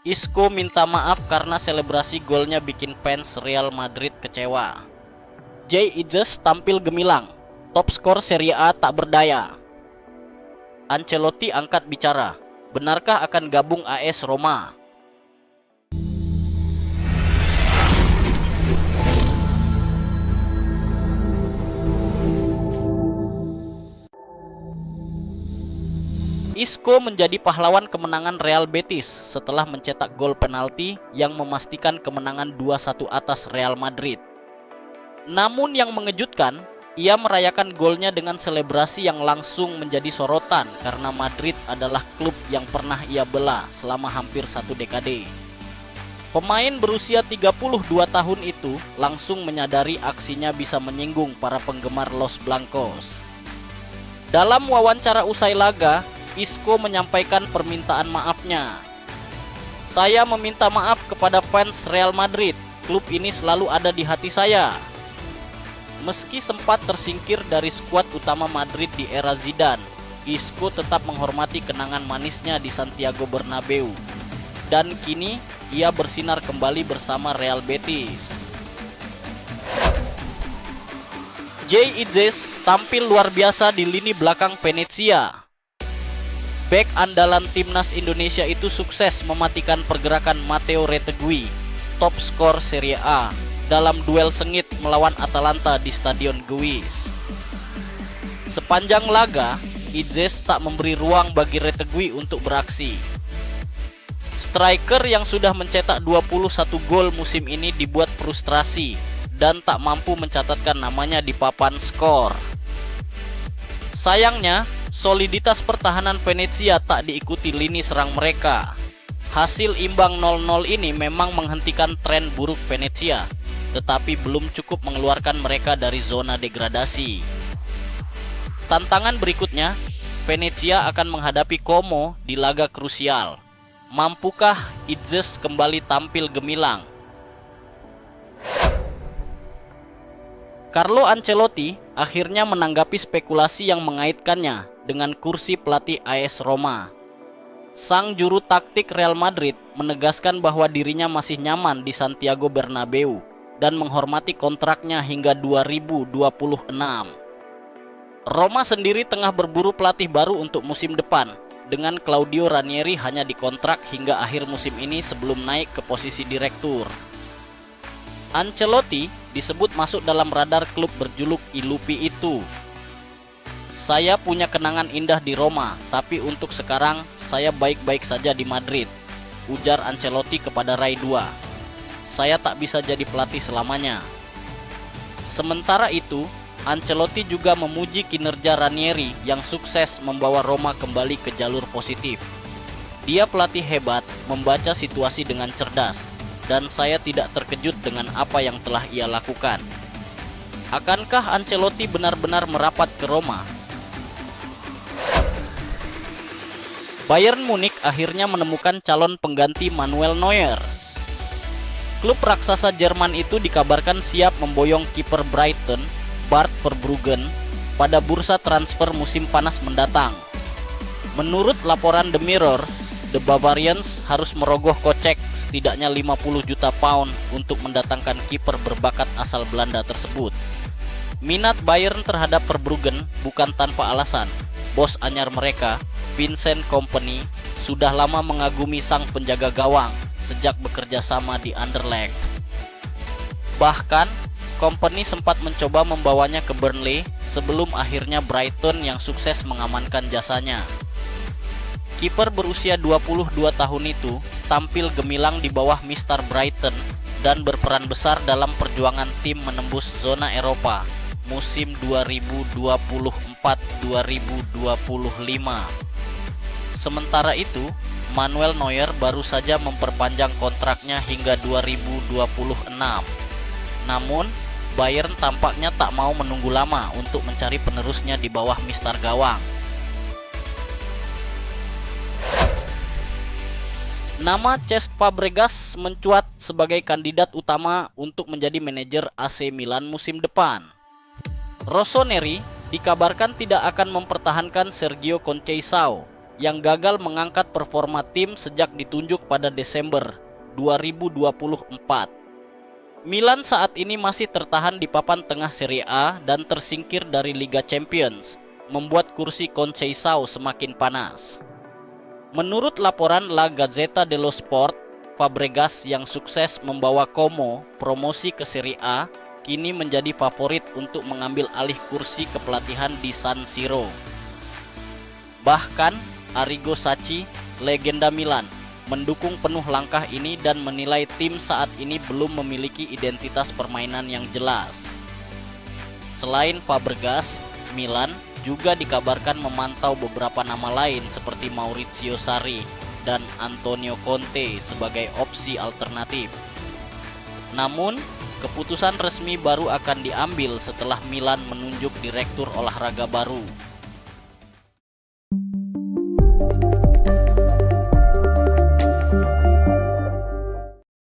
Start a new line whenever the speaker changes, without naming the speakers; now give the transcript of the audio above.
Isco minta maaf karena selebrasi golnya bikin fans Real Madrid kecewa. Jay Ijes tampil gemilang, top skor Serie A tak berdaya. Ancelotti angkat bicara, benarkah akan gabung AS Roma? Isco menjadi pahlawan kemenangan Real Betis setelah mencetak gol penalti yang memastikan kemenangan 2-1 atas Real Madrid. Namun yang mengejutkan, ia merayakan golnya dengan selebrasi yang langsung menjadi sorotan karena Madrid adalah klub yang pernah ia bela selama hampir 1 dekade. Pemain berusia 32 tahun itu langsung menyadari aksinya bisa menyinggung para penggemar Los Blancos. Dalam wawancara usai laga, Isco menyampaikan permintaan maafnya. Saya meminta maaf kepada fans Real Madrid. Klub ini selalu ada di hati saya. Meski sempat tersingkir dari skuad utama Madrid di era Zidane, Isco tetap menghormati kenangan manisnya di Santiago Bernabeu. Dan kini ia bersinar kembali bersama Real Betis. Jay Ijes tampil luar biasa di lini belakang Venezia. Bek andalan timnas Indonesia itu sukses mematikan pergerakan Matteo Retegui, top skor Serie A, dalam duel sengit melawan Atalanta di Stadion Guis. Sepanjang laga, Ijes tak memberi ruang bagi Retegui untuk beraksi. Striker yang sudah mencetak 21 gol musim ini dibuat frustrasi dan tak mampu mencatatkan namanya di papan skor. Sayangnya, soliditas pertahanan Venezia tak diikuti lini serang mereka. Hasil imbang 0-0 ini memang menghentikan tren buruk Venezia, tetapi belum cukup mengeluarkan mereka dari zona degradasi. Tantangan berikutnya, Venezia akan menghadapi Como di laga krusial. Mampukah Ijes kembali tampil gemilang? Carlo Ancelotti akhirnya menanggapi spekulasi yang mengaitkannya dengan kursi pelatih AS Roma. Sang juru taktik Real Madrid menegaskan bahwa dirinya masih nyaman di Santiago Bernabeu dan menghormati kontraknya hingga 2026. Roma sendiri tengah berburu pelatih baru untuk musim depan, dengan Claudio Ranieri hanya dikontrak hingga akhir musim ini sebelum naik ke posisi direktur. Ancelotti disebut masuk dalam radar klub berjuluk Ilupi itu. Saya punya kenangan indah di Roma, tapi untuk sekarang saya baik-baik saja di Madrid, ujar Ancelotti kepada Rai 2. Saya tak bisa jadi pelatih selamanya. Sementara itu, Ancelotti juga memuji kinerja Ranieri yang sukses membawa Roma kembali ke jalur positif. Dia pelatih hebat, membaca situasi dengan cerdas, dan saya tidak terkejut dengan apa yang telah ia lakukan. Akankah Ancelotti benar-benar merapat ke Roma? Bayern Munich akhirnya menemukan calon pengganti Manuel Neuer. Klub raksasa Jerman itu dikabarkan siap memboyong kiper Brighton, Bart Verbruggen, pada bursa transfer musim panas mendatang. Menurut laporan The Mirror, The Bavarians harus merogoh kocek setidaknya 50 juta pound untuk mendatangkan kiper berbakat asal Belanda tersebut. Minat Bayern terhadap Verbruggen bukan tanpa alasan. Bos anyar mereka, Vincent Kompany, sudah lama mengagumi sang penjaga gawang sejak bekerja sama di Anderlecht. Bahkan, Kompany sempat mencoba membawanya ke Burnley sebelum akhirnya Brighton yang sukses mengamankan jasanya. Kiper berusia 22 tahun itu tampil gemilang di bawah Mister Brighton dan berperan besar dalam perjuangan tim menembus zona Eropa musim 2024-2025. Sementara itu, Manuel Neuer baru saja memperpanjang kontraknya hingga 2026. Namun, Bayern tampaknya tak mau menunggu lama untuk mencari penerusnya di bawah Mister Gawang. Nama Cesc Fabregas mencuat sebagai kandidat utama untuk menjadi manajer AC Milan musim depan. Rossoneri dikabarkan tidak akan mempertahankan Sergio Conceição yang gagal mengangkat performa tim sejak ditunjuk pada Desember 2024. Milan saat ini masih tertahan di papan tengah Serie A dan tersingkir dari Liga Champions, membuat kursi Conceição semakin panas. Menurut laporan La Gazzetta dello Sport, Fabregas yang sukses membawa Como promosi ke Serie A kini menjadi favorit untuk mengambil alih kursi kepelatihan di San Siro. Bahkan Arrigo Sacchi, legenda Milan, mendukung penuh langkah ini dan menilai tim saat ini belum memiliki identitas permainan yang jelas. Selain Fabregas, Milan juga dikabarkan memantau beberapa nama lain seperti Maurizio Sarri dan Antonio Conte sebagai opsi alternatif. Namun, keputusan resmi baru akan diambil setelah Milan menunjuk direktur olahraga baru.